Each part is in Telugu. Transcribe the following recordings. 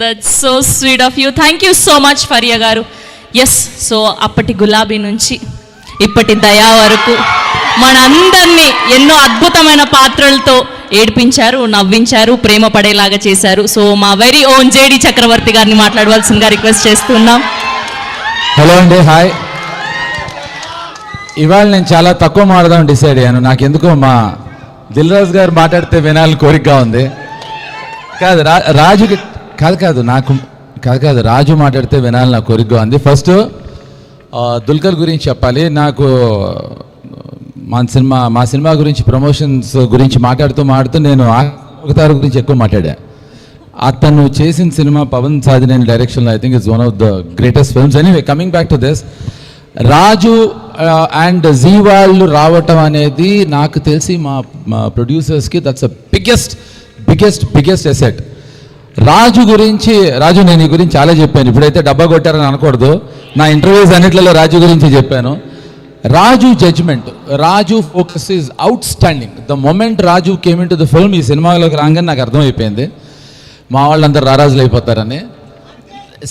That's so sweet of you. Thank you so much Faria గారు. ఎస్, సో అప్పటి గులాబీ నుంచి ఇప్పటి దయా వరకు మనందరినీ ఎన్నో అద్భుతమైన పాత్రలతో ఏడిపించారు, నవ్వించారు, ప్రేమ పడేలాగా చేశారు. సో మా వెరీ ఓన్ జేడి చక్రవర్తి గారిని మాట్లాడవలసిందిగా రిక్వెస్ట్ చేస్తున్నాం. హలో అండి, హాయ్. ఇవాళ నేను చాలా తక్కువ మాట్లాడదాం డిసైడ్ అయ్యాను. నాకెందుకో మా దిల్ రాజు గారు మాట్లాడితే వినాలని కోరికగా ఉంది. కాదు రాజుకి కాదు నాకు కాదు రాజు మాట్లాడితే వినాలని నాకు కోరికగా ఉంది. ఫస్ట్ దుల్కర్ గురించి చెప్పాలి. నాకు మా సినిమా గురించి ప్రమోషన్స్ గురించి మాట్లాడుతూ నేను అవతార్ గురించి ఎక్కువ మాట్లాడా. అతను చేసిన సినిమా పవన్ సాధినేని డైరెక్షన్లో I think it's one of the greatest films. Anyway, coming back to this, Raju and జీ వాళ్ళు రావటం అనేది నాకు తెలిసి మా ప్రొడ్యూసర్స్కి that's a biggest asset. Raju నేను ఈ గురించి చాలా చెప్పాను. ఇప్పుడైతే డబ్బా కొట్టారని అనకూడదు, నా ఇంటర్వ్యూస్ అన్నిట్లలో రాజు గురించి చెప్పాను. Raju judgement, Raju focus is outstanding. The moment Raju came into the film, ఈ సినిమాలోకి రాగానే నాకు అర్థమైపోయింది మా వాళ్ళందరూ రారాజులు అయిపోతారని.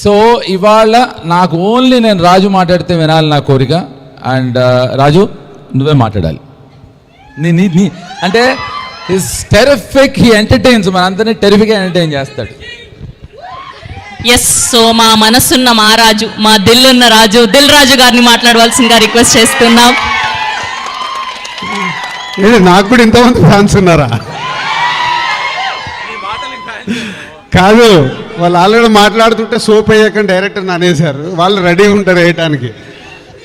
సో ఇవాళ నాకు ఓన్లీ నేను రాజు మాట్లాడితే వినాలి నా కోరిక. అండ్ రాజు నువ్వే మాట్లాడాలి. నీ అంటే ఈజ్ టెరిఫిక్, హీ ఎంటర్టైన్స్, మనందరినీ టెరిఫిక్గా ఎంటర్టైన్ చేస్తాడు. ఎస్, సో మా మనసున్న మా రాజు, మా దిల్లున్న రాజు, దిల్ రాజు గారిని మాట్లాడవలసిందిగా రిక్వెస్ట్ చేస్తున్నాం. నాకు కూడా ఇంతమంది ఫ్యాన్స్ ఉన్నారా? కాదు, వాళ్ళు ఆల్రెడీ మాట్లాడుతుంటే సోప్ అయ్యాక డైరెక్టర్ అనేసారు, వాళ్ళు రెడీగా ఉంటారు వేయటానికి.